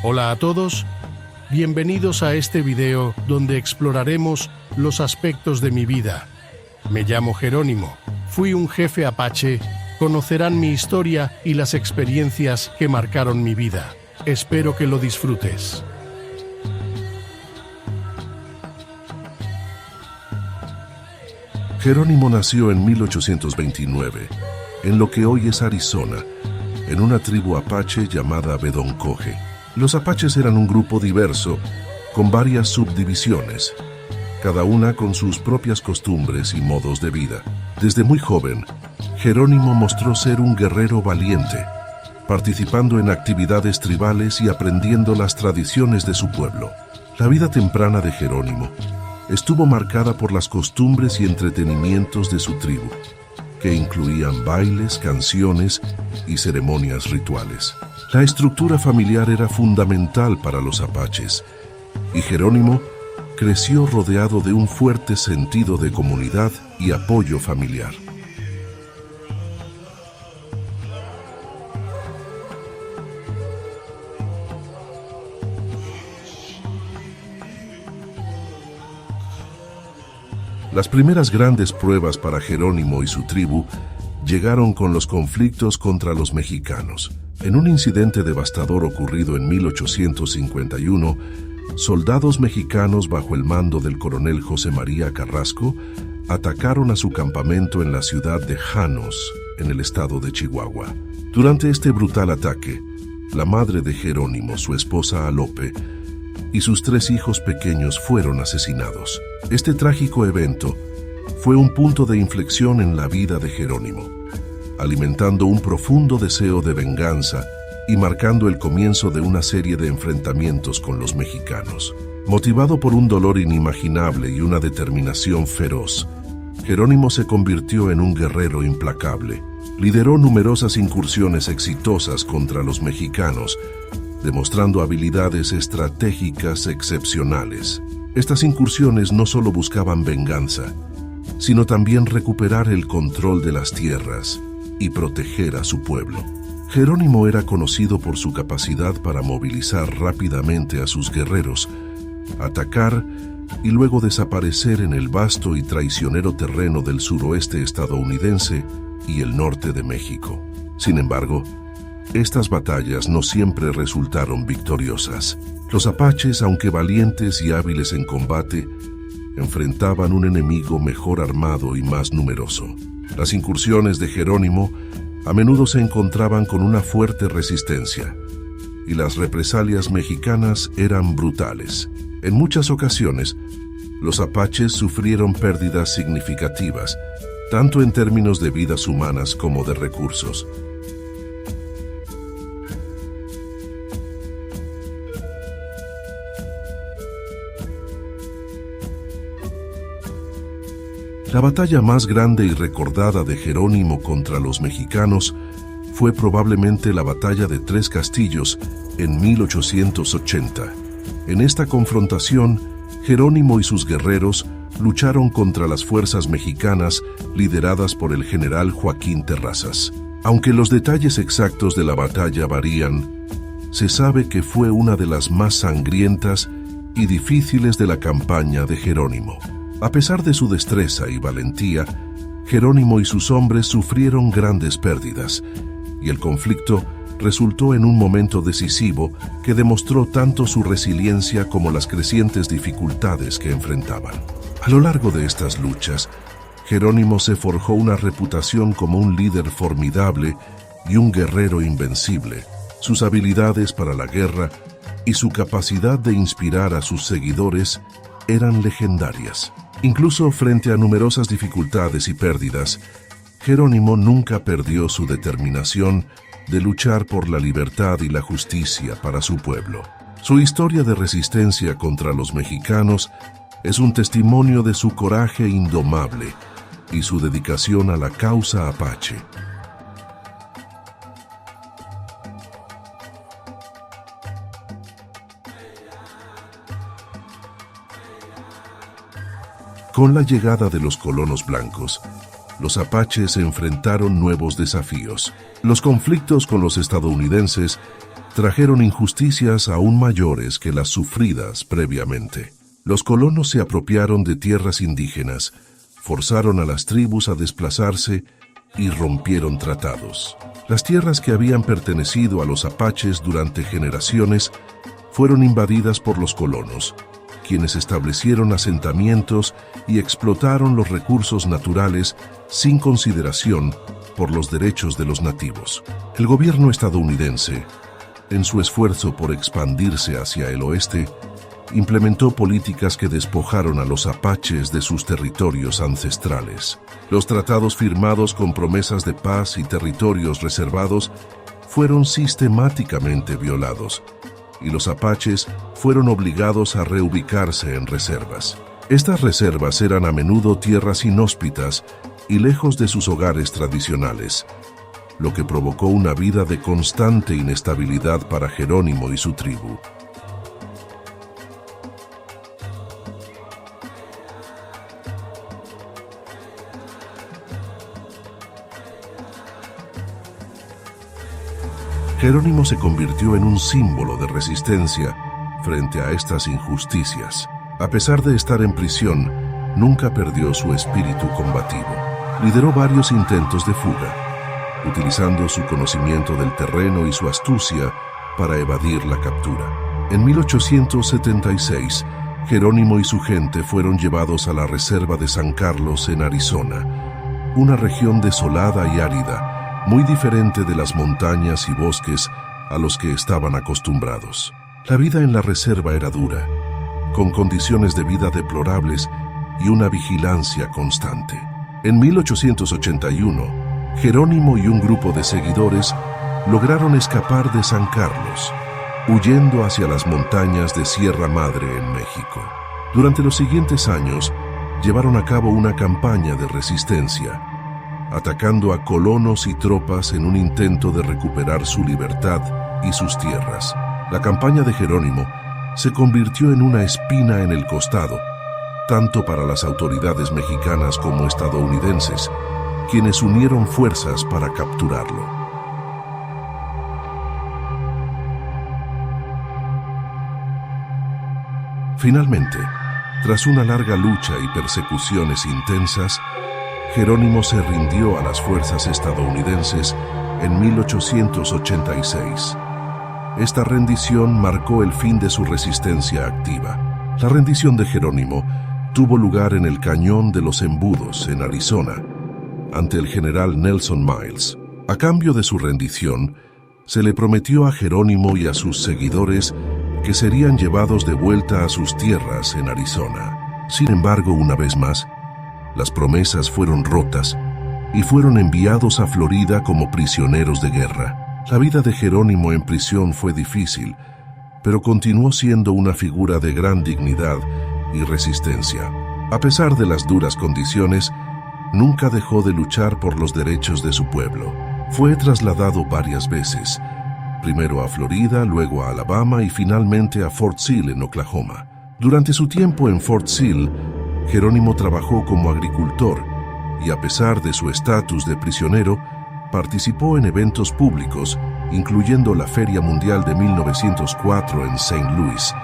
Hola a todos, bienvenidos a este video donde exploraremos los aspectos de mi vida. Me llamo Jerónimo, fui un jefe apache, conocerán mi historia y las experiencias que marcaron mi vida. Espero que lo disfrutes. Jerónimo nació en 1829, en lo que hoy es Arizona, en una tribu apache llamada Bedonkohe. Los apaches eran un grupo diverso, con varias subdivisiones, cada una con sus propias costumbres y modos de vida. Desde muy joven, Jerónimo mostró ser un guerrero valiente, participando en actividades tribales y aprendiendo las tradiciones de su pueblo. La vida temprana de Jerónimo estuvo marcada por las costumbres y entretenimientos de su tribu, que incluían bailes, canciones y ceremonias rituales. La estructura familiar era fundamental para los apaches, y Jerónimo creció rodeado de un fuerte sentido de comunidad y apoyo familiar. Las primeras grandes pruebas para Jerónimo y su tribu llegaron con los conflictos contra los mexicanos. En un incidente devastador ocurrido en 1851, soldados mexicanos bajo el mando del coronel José María Carrasco atacaron a su campamento en la ciudad de Janos, en el estado de Chihuahua. Durante este brutal ataque, la madre de Jerónimo, su esposa Alope, y sus 3 hijos pequeños fueron asesinados. Este trágico evento fue un punto de inflexión en la vida de Jerónimo, alimentando un profundo deseo de venganza y marcando el comienzo de una serie de enfrentamientos con los mexicanos. Motivado por un dolor inimaginable y una determinación feroz, Jerónimo se convirtió en un guerrero implacable. Lideró numerosas incursiones exitosas contra los mexicanos, demostrando habilidades estratégicas excepcionales. Estas incursiones no solo buscaban venganza, sino también recuperar el control de las tierras y proteger a su pueblo. Jerónimo era conocido por su capacidad para movilizar rápidamente a sus guerreros, atacar y luego desaparecer en el vasto y traicionero terreno del suroeste estadounidense y el norte de México. Sin embargo, estas batallas no siempre resultaron victoriosas. Los apaches, aunque valientes y hábiles en combate, enfrentaban un enemigo mejor armado y más numeroso. Las incursiones de Jerónimo a menudo se encontraban con una fuerte resistencia, y las represalias mexicanas eran brutales. En muchas ocasiones, los apaches sufrieron pérdidas significativas, tanto en términos de vidas humanas como de recursos. La batalla más grande y recordada de Jerónimo contra los mexicanos fue probablemente la batalla de Tres Castillos en 1880. En esta confrontación, Jerónimo y sus guerreros lucharon contra las fuerzas mexicanas lideradas por el general Joaquín Terrazas. Aunque los detalles exactos de la batalla varían, se sabe que fue una de las más sangrientas y difíciles de la campaña de Jerónimo. A pesar de su destreza y valentía, Jerónimo y sus hombres sufrieron grandes pérdidas, y el conflicto resultó en un momento decisivo que demostró tanto su resiliencia como las crecientes dificultades que enfrentaban. A lo largo de estas luchas, Jerónimo se forjó una reputación como un líder formidable y un guerrero invencible. Sus habilidades para la guerra y su capacidad de inspirar a sus seguidores eran legendarias. Incluso frente a numerosas dificultades y pérdidas, Jerónimo nunca perdió su determinación de luchar por la libertad y la justicia para su pueblo. Su historia de resistencia contra los mexicanos es un testimonio de su coraje indomable y su dedicación a la causa apache. Con la llegada de los colonos blancos, los apaches enfrentaron nuevos desafíos. Los conflictos con los estadounidenses trajeron injusticias aún mayores que las sufridas previamente. Los colonos se apropiaron de tierras indígenas, forzaron a las tribus a desplazarse y rompieron tratados. Las tierras que habían pertenecido a los apaches durante generaciones fueron invadidas por los colonos, quienes establecieron asentamientos y explotaron los recursos naturales sin consideración por los derechos de los nativos. El gobierno estadounidense, en su esfuerzo por expandirse hacia el oeste, implementó políticas que despojaron a los apaches de sus territorios ancestrales. Los tratados firmados con promesas de paz y territorios reservados fueron sistemáticamente violados, y los apaches fueron obligados a reubicarse en reservas. Estas reservas eran a menudo tierras inhóspitas y lejos de sus hogares tradicionales, lo que provocó una vida de constante inestabilidad para Jerónimo y su tribu. Jerónimo se convirtió en un símbolo de resistencia frente a estas injusticias. A pesar de estar en prisión, nunca perdió su espíritu combativo. Lideró varios intentos de fuga, utilizando su conocimiento del terreno y su astucia para evadir la captura. En 1876, Jerónimo y su gente fueron llevados a la reserva de San Carlos en Arizona, una región desolada y árida, muy diferente de las montañas y bosques a los que estaban acostumbrados. La vida en la reserva era dura, con condiciones de vida deplorables y una vigilancia constante. En 1881, Jerónimo y un grupo de seguidores lograron escapar de San Carlos, huyendo hacia las montañas de Sierra Madre en México. Durante los siguientes años, llevaron a cabo una campaña de resistencia, atacando a colonos y tropas en un intento de recuperar su libertad y sus tierras. La campaña de Jerónimo se convirtió en una espina en el costado, tanto para las autoridades mexicanas como estadounidenses, quienes unieron fuerzas para capturarlo. Finalmente, tras una larga lucha y persecuciones intensas, Jerónimo se rindió a las fuerzas estadounidenses en 1886. Esta rendición marcó el fin de su resistencia activa. La rendición de Jerónimo tuvo lugar en el Cañón de los Embudos, en Arizona, ante el general Nelson Miles. A cambio de su rendición, se le prometió a Jerónimo y a sus seguidores que serían llevados de vuelta a sus tierras en Arizona. Sin embargo, una vez más, las promesas fueron rotas y fueron enviados a Florida como prisioneros de guerra. La vida de Jerónimo en prisión fue difícil, pero continuó siendo una figura de gran dignidad y resistencia. A pesar de las duras condiciones, nunca dejó de luchar por los derechos de su pueblo. Fue trasladado varias veces, primero a Florida, luego a Alabama y finalmente a Fort Sill en Oklahoma. Durante su tiempo en Fort Sill, Jerónimo trabajó como agricultor y, a pesar de su estatus de prisionero, participó en eventos públicos, incluyendo la Feria Mundial de 1904 en St. Louis,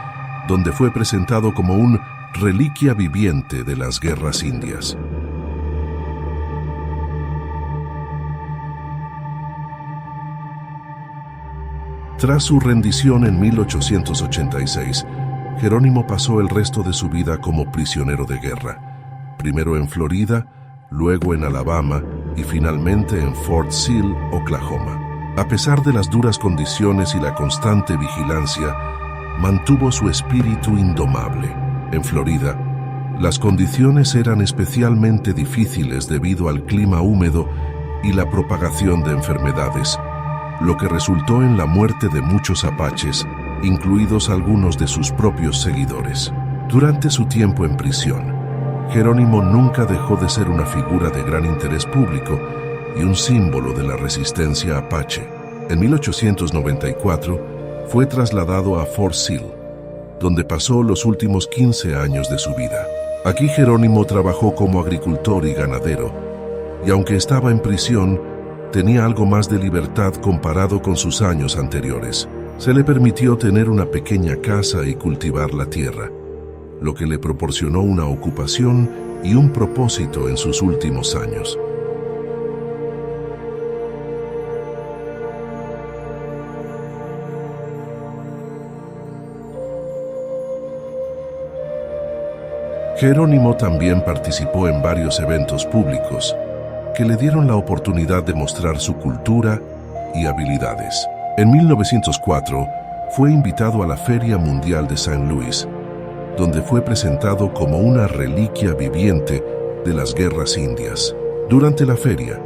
donde fue presentado como un reliquia viviente de las guerras indias. Tras su rendición en 1886, Jerónimo pasó el resto de su vida como prisionero de guerra, primero en Florida, luego en Alabama y finalmente en Fort Sill, Oklahoma. A pesar de las duras condiciones y la constante vigilancia, mantuvo su espíritu indomable. En Florida, las condiciones eran especialmente difíciles debido al clima húmedo y la propagación de enfermedades, lo que resultó en la muerte de muchos apaches, incluidos algunos de sus propios seguidores. Durante su tiempo en prisión, Jerónimo nunca dejó de ser una figura de gran interés público y un símbolo de la resistencia apache. En 1894 fue trasladado a Fort Sill, donde pasó los últimos 15 años de su vida. Aquí Jerónimo trabajó como agricultor y ganadero, y aunque estaba en prisión, tenía algo más de libertad comparado con sus años anteriores. Se le permitió tener una pequeña casa y cultivar la tierra, lo que le proporcionó una ocupación y un propósito en sus últimos años. Jerónimo también participó en varios eventos públicos que le dieron la oportunidad de mostrar su cultura y habilidades. En 1904 fue invitado a la Feria Mundial de Saint Louis, donde fue presentado como una reliquia viviente de las guerras indias. Durante la feria,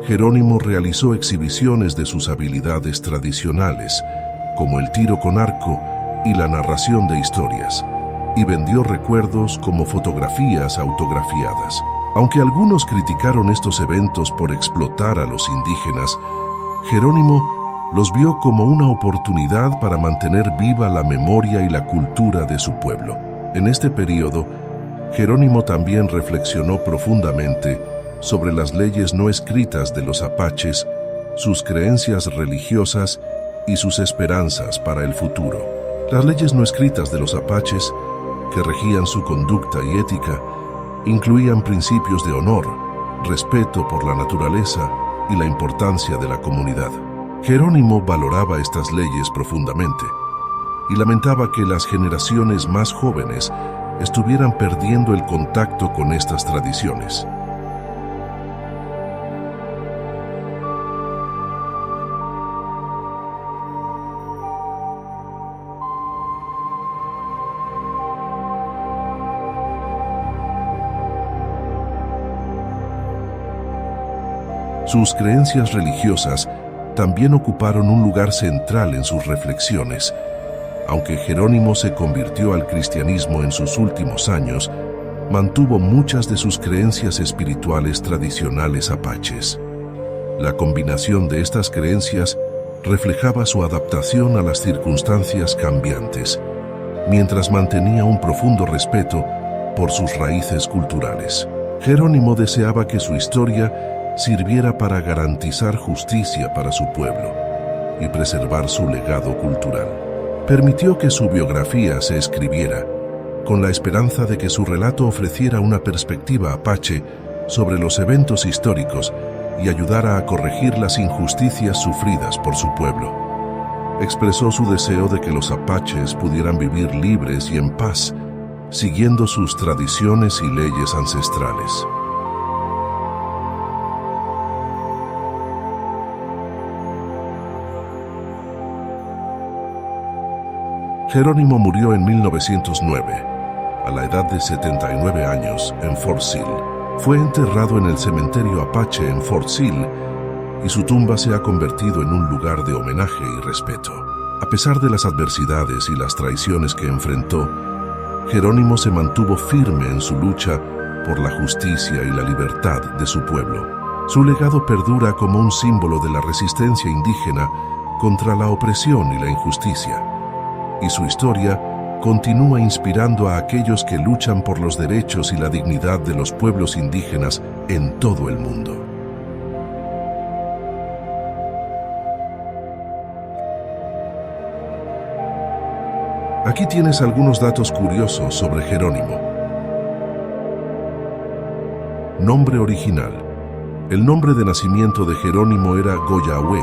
Jerónimo realizó exhibiciones de sus habilidades tradicionales, como el tiro con arco y la narración de historias, y vendió recuerdos como fotografías autografiadas. Aunque algunos criticaron estos eventos por explotar a los indígenas, Jerónimo los vio como una oportunidad para mantener viva la memoria y la cultura de su pueblo. En este periodo, Jerónimo también reflexionó profundamente sobre las leyes no escritas de los apaches, sus creencias religiosas y sus esperanzas para el futuro. Las leyes no escritas de los apaches, que regían su conducta y ética, incluían principios de honor, respeto por la naturaleza y la importancia de la comunidad. Jerónimo valoraba estas leyes profundamente y lamentaba que las generaciones más jóvenes estuvieran perdiendo el contacto con estas tradiciones. Sus creencias religiosas también ocuparon un lugar central en sus reflexiones. Aunque Jerónimo se convirtió al cristianismo en sus últimos años, mantuvo muchas de sus creencias espirituales tradicionales apaches. La combinación de estas creencias reflejaba su adaptación a las circunstancias cambiantes, mientras mantenía un profundo respeto por sus raíces culturales. Jerónimo deseaba que su historia sirviera para garantizar justicia para su pueblo y preservar su legado cultural. Permitió que su biografía se escribiera, con la esperanza de que su relato ofreciera una perspectiva apache sobre los eventos históricos y ayudara a corregir las injusticias sufridas por su pueblo. Expresó su deseo de que los apaches pudieran vivir libres y en paz, siguiendo sus tradiciones y leyes ancestrales. Jerónimo murió en 1909, a la edad de 79 años, en Fort Sill. Fue enterrado en el cementerio Apache en Fort Sill y su tumba se ha convertido en un lugar de homenaje y respeto. A pesar de las adversidades y las traiciones que enfrentó, Jerónimo se mantuvo firme en su lucha por la justicia y la libertad de su pueblo. Su legado perdura como un símbolo de la resistencia indígena contra la opresión y la injusticia, y su historia continúa inspirando a aquellos que luchan por los derechos y la dignidad de los pueblos indígenas en todo el mundo. Aquí tienes algunos datos curiosos sobre Jerónimo. Nombre original. El nombre de nacimiento de Jerónimo era Goyahue,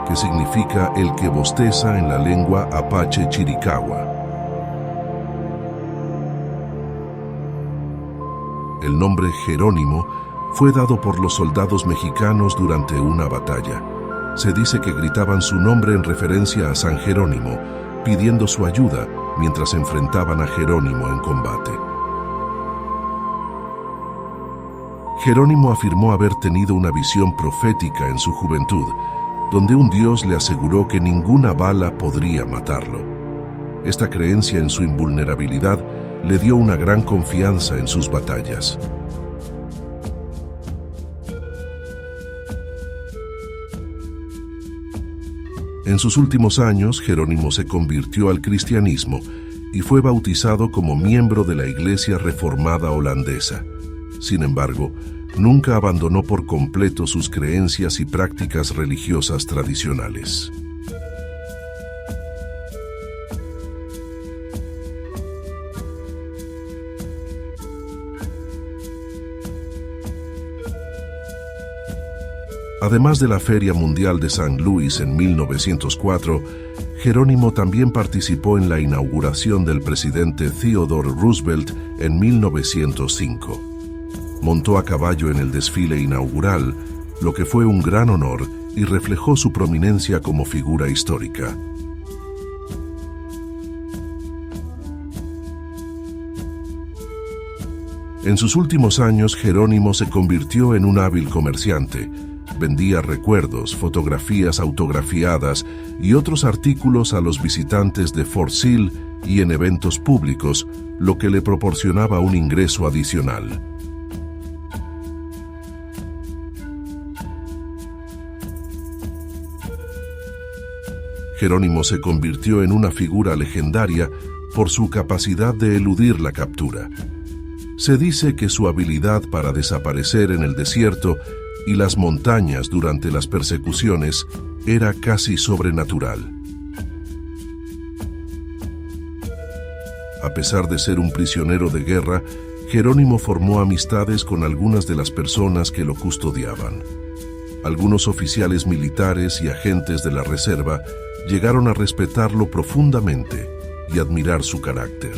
que significa el que bosteza en la lengua apache chiricahua. El nombre Jerónimo fue dado por los soldados mexicanos durante una batalla. Se dice que gritaban su nombre en referencia a San Jerónimo, pidiendo su ayuda mientras enfrentaban a Jerónimo en combate. Jerónimo afirmó haber tenido una visión profética en su juventud, donde un Dios le aseguró que ninguna bala podría matarlo. Esta creencia en su invulnerabilidad le dio una gran confianza en sus batallas. En sus últimos años, Jerónimo se convirtió al cristianismo y fue bautizado como miembro de la Iglesia Reformada Holandesa. Sin embargo, nunca abandonó por completo sus creencias y prácticas religiosas tradicionales. Además de la Feria Mundial de San Luis en 1904, Jerónimo también participó en la inauguración del presidente Theodore Roosevelt en 1905. Montó a caballo en el desfile inaugural, lo que fue un gran honor y reflejó su prominencia como figura histórica. En sus últimos años, Jerónimo se convirtió en un hábil comerciante. Vendía recuerdos, fotografías autografiadas y otros artículos a los visitantes de Fort Sill y en eventos públicos, lo que le proporcionaba un ingreso adicional. Jerónimo se convirtió en una figura legendaria por su capacidad de eludir la captura. Se dice que su habilidad para desaparecer en el desierto y las montañas durante las persecuciones era casi sobrenatural. A pesar de ser un prisionero de guerra, Jerónimo formó amistades con algunas de las personas que lo custodiaban. Algunos oficiales militares y agentes de la reserva llegaron a respetarlo profundamente y admirar su carácter.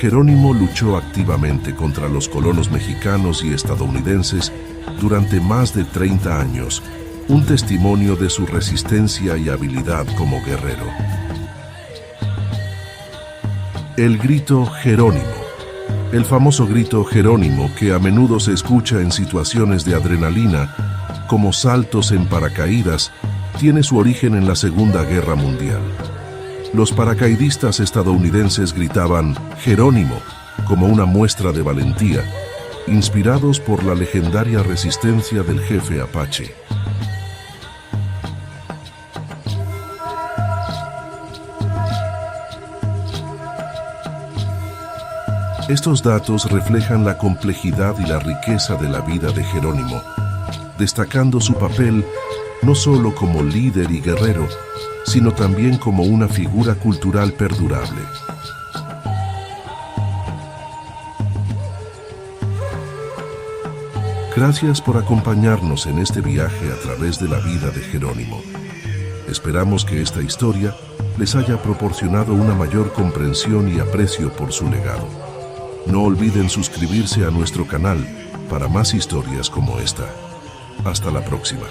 Jerónimo luchó activamente contra los colonos mexicanos y estadounidenses durante más de 30 años, un testimonio de su resistencia y habilidad como guerrero. El grito Jerónimo. El famoso grito Jerónimo, que a menudo se escucha en situaciones de adrenalina, como saltos en paracaídas, tiene su origen en la Segunda Guerra Mundial. Los paracaidistas estadounidenses gritaban Jerónimo como una muestra de valentía, inspirados por la legendaria resistencia del jefe Apache. Estos datos reflejan la complejidad y la riqueza de la vida de Jerónimo, destacando su papel no solo como líder y guerrero, sino también como una figura cultural perdurable. Gracias por acompañarnos en este viaje a través de la vida de Jerónimo. Esperamos que esta historia les haya proporcionado una mayor comprensión y aprecio por su legado. No olviden suscribirse a nuestro canal para más historias como esta. Hasta la próxima.